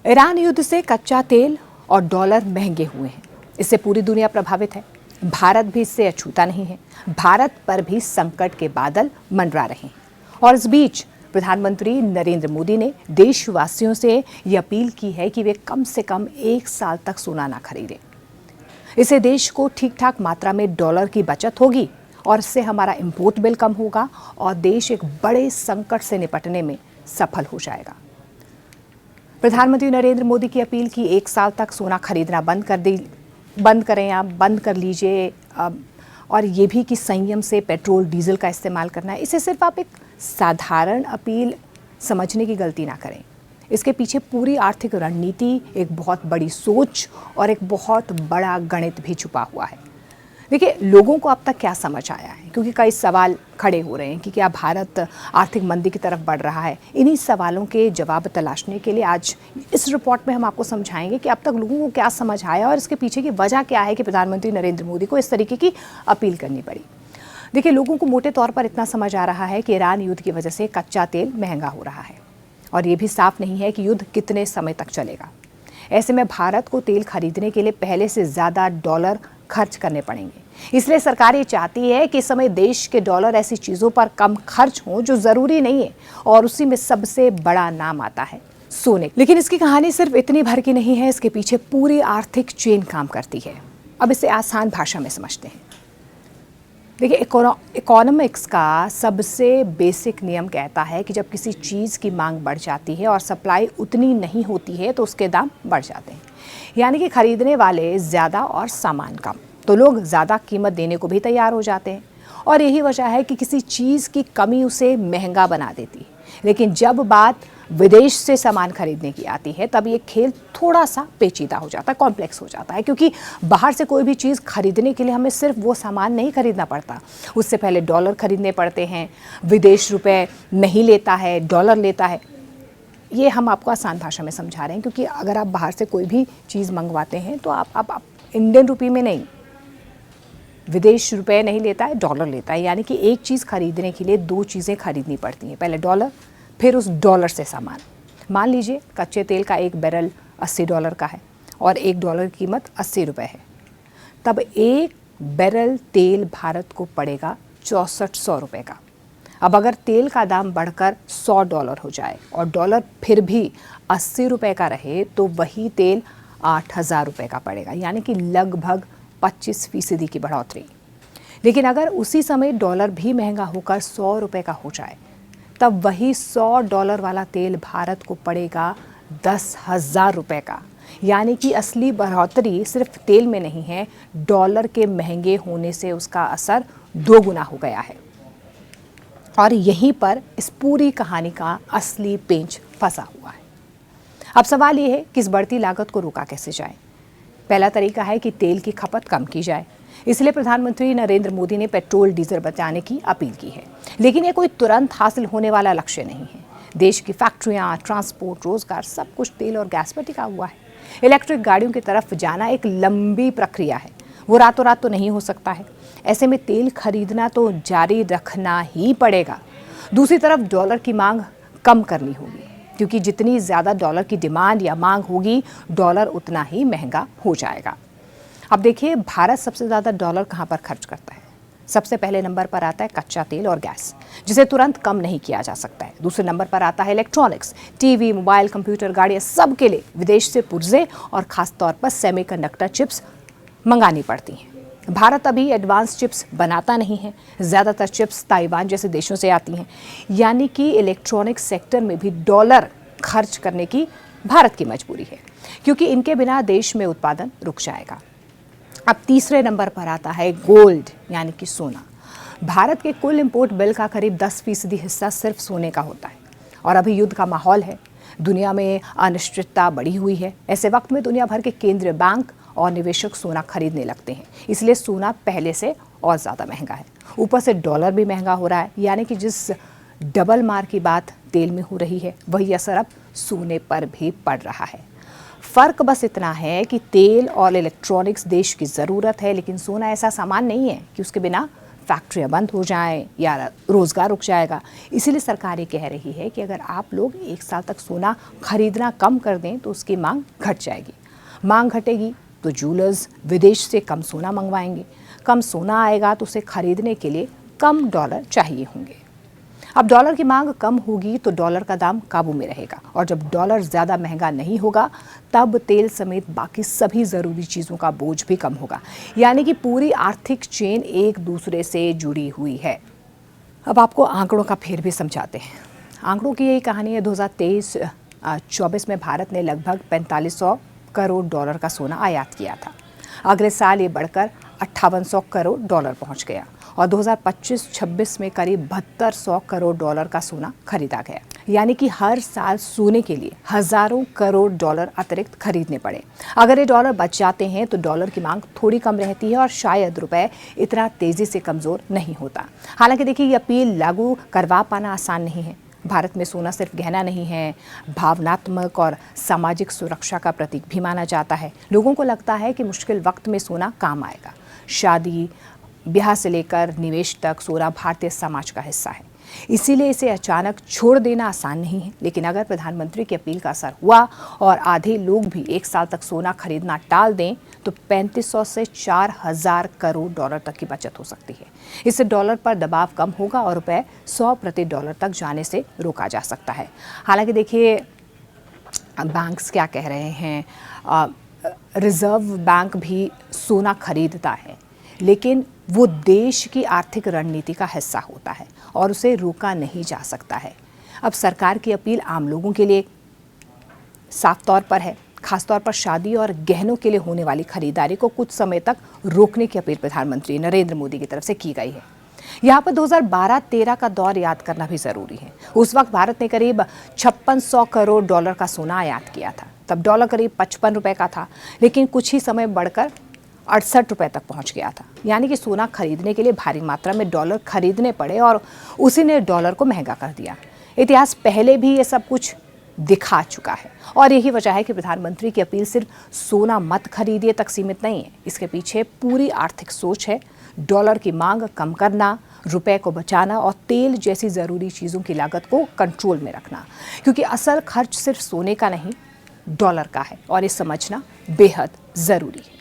Iran युद्ध से कच्चा तेल और डॉलर महंगे हुए हैं। इससे पूरी दुनिया प्रभावित है। भारत भी इससे अछूता नहीं है। भारत पर भी संकट के बादल मंडरा रहे हैं और इस बीच प्रधानमंत्री नरेंद्र मोदी ने देशवासियों से ये अपील की है कि वे कम से कम 1 साल तक सोना ना खरीदें। इससे देश को ठीक ठाक मात्रा में डॉलर की बचत होगी और इससे हमारा इंपोर्ट बिल कम होगा और देश एक बड़े संकट से निपटने में सफल हो जाएगा। प्रधानमंत्री नरेंद्र मोदी की अपील की 1 साल तक सोना खरीदना बंद करें आप, बंद कर लीजिए। और ये भी कि संयम से पेट्रोल डीजल का इस्तेमाल करना है। इसे सिर्फ आप एक साधारण अपील समझने की गलती ना करें। इसके पीछे पूरी आर्थिक रणनीति, एक बहुत बड़ी सोच और एक बहुत बड़ा गणित भी छुपा हुआ है। देखिए, लोगों को अब तक क्या समझ आया है, क्योंकि कई सवाल खड़े हो रहे हैं कि क्या भारत आर्थिक मंदी की तरफ बढ़ रहा है। इन्हीं सवालों के जवाब तलाशने के लिए आज इस रिपोर्ट में हम आपको समझाएंगे कि अब तक लोगों को क्या समझ आया और इसके पीछे की वजह क्या है कि प्रधानमंत्री नरेंद्र मोदी को इस तरीके की अपील करनी पड़ी। देखिए, लोगों को मोटे तौर पर इतना समझ आ रहा है कि ईरान युद्ध की वजह से कच्चा तेल महंगा हो रहा है और ये भी साफ नहीं है कि युद्ध कितने समय तक चलेगा। ऐसे में भारत को तेल खरीदने के लिए पहले से ज़्यादा डॉलर खर्च करने पड़ेंगे। इसलिए सरकार ये चाहती है कि इस समय देश के डॉलर ऐसी चीज़ों पर कम खर्च हों जो ज़रूरी नहीं है, और उसी में सबसे बड़ा नाम आता है सोने। लेकिन इसकी कहानी सिर्फ इतनी भर की नहीं है, इसके पीछे पूरी आर्थिक चेन काम करती है। अब इसे आसान भाषा में समझते हैं। देखिए, इकोनॉमिक्स का सबसे बेसिक नियम कहता है कि जब किसी चीज़ की मांग बढ़ जाती है और सप्लाई उतनी नहीं होती है तो उसके दाम बढ़ जाते हैं। यानी कि खरीदने वाले ज़्यादा और सामान कम, तो लोग ज़्यादा कीमत देने को भी तैयार हो जाते हैं। और यही वजह है कि किसी चीज़ की कमी उसे महंगा बना देती है। लेकिन जब बात विदेश से सामान खरीदने की आती है तब ये खेल थोड़ा सा पेचीदा हो जाता है, कॉम्प्लेक्स हो जाता है, क्योंकि बाहर से कोई भी चीज़ खरीदने के लिए हमें सिर्फ वो सामान नहीं खरीदना पड़ता, उससे पहले डॉलर खरीदने पड़ते हैं। विदेश रुपए नहीं लेता है, डॉलर लेता है। ये हम आपको आसान भाषा में समझा रहे हैं, क्योंकि अगर आप बाहर से कोई भी चीज़ मंगवाते हैं तो आप इंडियन रुपये में नहीं, विदेश रुपए नहीं लेता है, डॉलर लेता है। यानी कि एक चीज़ खरीदने के लिए 2 चीज़ें खरीदनी पड़ती हैं, पहले डॉलर, फिर उस डॉलर से सामान। मान लीजिए कच्चे तेल का एक बैरल $80 का है और $1 की कीमत 80 रुपये है, तब एक बैरल तेल भारत को पड़ेगा 6400 रुपये का। अब अगर तेल का दाम बढ़कर $100 हो जाए और डॉलर फिर भी 80 रुपये का रहे तो वही तेल 8000 रुपये का पड़ेगा, यानी कि लगभग 25% की बढ़ोतरी। लेकिन अगर उसी समय डॉलर भी महंगा होकर 100 रुपये का हो जाए तब वही $100 वाला तेल भारत को पड़ेगा 10,000 रुपये का। यानी कि असली बढ़ोतरी सिर्फ तेल में नहीं है, डॉलर के महंगे होने से उसका असर 2 गुना हो गया है। और यहीं पर इस पूरी कहानी का असली पेंच फंसा हुआ है। अब सवाल ये है कि इस बढ़ती लागत को रोका कैसे जाए। पहला तरीका है कि तेल की खपत कम की जाए। इसलिए प्रधानमंत्री नरेंद्र मोदी ने पेट्रोल डीजल बचाने की अपील की है। लेकिन ये कोई तुरंत हासिल होने वाला लक्ष्य नहीं है। देश की फैक्ट्रियां, ट्रांसपोर्ट, रोजगार सब कुछ तेल और गैस पर टिका हुआ है। इलेक्ट्रिक गाड़ियों की तरफ जाना एक लंबी प्रक्रिया है, वो रातों रात तो नहीं हो सकता है। ऐसे में तेल खरीदना तो जारी रखना ही पड़ेगा। दूसरी तरफ डॉलर की मांग कम करनी होगी, क्योंकि जितनी ज़्यादा डॉलर की डिमांड या मांग होगी, डॉलर उतना ही महंगा हो जाएगा। अब देखिए, भारत सबसे ज़्यादा डॉलर कहाँ पर खर्च करता है। सबसे पहले नंबर पर आता है कच्चा तेल और गैस, जिसे तुरंत कम नहीं किया जा सकता है। दूसरे नंबर पर आता है इलेक्ट्रॉनिक्स, टीवी, मोबाइल, कंप्यूटर, गाड़ियाँ, सब के लिए विदेश से पुर्जे और ख़ासतौर पर सेमीकंडक्टर चिप्स मंगानी पड़ती हैं। भारत अभी एडवांस चिप्स बनाता नहीं है। ज़्यादातर चिप्स ताइवान जैसे देशों से आती हैं। यानी कि इलेक्ट्रॉनिक सेक्टर में भी डॉलर खर्च करने की भारत की मजबूरी है, क्योंकि इनके बिना देश में उत्पादन रुक जाएगा। अब तीसरे नंबर पर आता है गोल्ड, यानी कि सोना। भारत के कुल इंपोर्ट बिल का करीब 10% हिस्सा सिर्फ सोने का होता है। और अभी युद्ध का माहौल है, दुनिया में अनिश्चितता बढ़ी हुई है। ऐसे वक्त में दुनिया भर के केंद्रीय बैंक और निवेशक सोना खरीदने लगते हैं। इसलिए सोना पहले से और ज़्यादा महंगा है। ऊपर से डॉलर भी महंगा हो रहा है। यानी कि जिस डबल मार की बात तेल में हो रही है, वही असर अब सोने पर भी पड़ रहा है। फ़र्क बस इतना है कि तेल और इलेक्ट्रॉनिक्स देश की ज़रूरत है, लेकिन सोना ऐसा सामान नहीं है कि उसके बिना फैक्ट्रियां बंद हो जाएं या रोजगार रुक जाएगा। इसीलिए सरकार ये कह रही है कि अगर आप लोग 1 साल तक सोना खरीदना कम कर दें तो उसकी मांग घट जाएगी। मांग घटेगी तो जूलर्स विदेश से कम सोना मंगवाएंगे। कम सोना आएगा तो उसे खरीदने के लिए कम डॉलर चाहिए होंगे। अब डॉलर की मांग कम होगी तो डॉलर का दाम काबू में रहेगा, और जब डॉलर ज़्यादा महंगा नहीं होगा तब तेल समेत बाकी सभी ज़रूरी चीज़ों का बोझ भी कम होगा। यानी कि पूरी आर्थिक चेन एक दूसरे से जुड़ी हुई है। अब आपको आंकड़ों का फेर भी समझाते हैं। आंकड़ों की यही कहानी है। 2023-24 में भारत ने लगभग 4500 करोड़ डॉलर का सोना आयात किया था। अगले साल ये बढ़कर 5800 करोड़ डॉलर पहुंच गया और 2025-26 में करीब 7200 करोड़ डॉलर का सोना खरीदा गया। यानी कि हर साल सोने के लिए हजारों करोड़ डॉलर अतिरिक्त खरीदने पड़े। अगर ये डॉलर बच जाते हैं तो डॉलर की मांग थोड़ी कम रहती है और शायद रुपए इतना तेजी से कमजोर नहीं होता। हालांकि देखिए, ये अपील लागू करवा पाना आसान नहीं है। भारत में सोना सिर्फ गहना नहीं है, भावनात्मक और सामाजिक सुरक्षा का प्रतीक भी माना जाता है। लोगों को लगता है कि मुश्किल वक्त में सोना काम आएगा। शादी ब्याह से लेकर निवेश तक सोना भारतीय समाज का हिस्सा है। इसीलिए इसे अचानक छोड़ देना आसान नहीं है। लेकिन अगर प्रधानमंत्री की अपील का असर हुआ और आधे लोग भी 1 साल तक सोना खरीदना टाल दें तो 3500 से 4000 करोड़ डॉलर तक की बचत हो सकती है। इससे डॉलर पर दबाव कम होगा और रुपए 100 प्रति डॉलर तक जाने से रोका जा सकता है। हालांकि देखिए, बैंक्स क्या कह रहे हैं, रिजर्व बैंक भी सोना खरीदता है, लेकिन वो देश की आर्थिक रणनीति का हिस्सा होता है और उसे रोका नहीं जा सकता है। अब सरकार की अपील आम लोगों के लिए साफ तौर पर है। खासतौर पर शादी और गहनों के लिए होने वाली खरीदारी को कुछ समय तक रोकने की अपील प्रधानमंत्री नरेंद्र मोदी की तरफ से की गई है। यहाँ पर 2012-13 का दौर याद करना भी जरूरी है। उस वक्त भारत ने करीब 5600 करोड़ डॉलर का सोना आयात किया था। तब डॉलर करीब 55 रुपए का था, लेकिन कुछ ही समय बढ़कर 68 रुपए तक पहुंच गया था। यानी कि सोना खरीदने के लिए भारी मात्रा में डॉलर खरीदने पड़े और उसी ने डॉलर को महंगा कर दिया। इतिहास पहले भी ये सब कुछ दिखा चुका है और यही वजह है कि प्रधानमंत्री की अपील सिर्फ सोना मत खरीदिए तक सीमित नहीं है। इसके पीछे पूरी आर्थिक सोच है। डॉलर की मांग कम करना, रुपए को बचाना और तेल जैसी ज़रूरी चीज़ों की लागत को कंट्रोल में रखना, क्योंकि असल खर्च सिर्फ सोने का नहीं, डॉलर का है और ये समझना बेहद ज़रूरी है।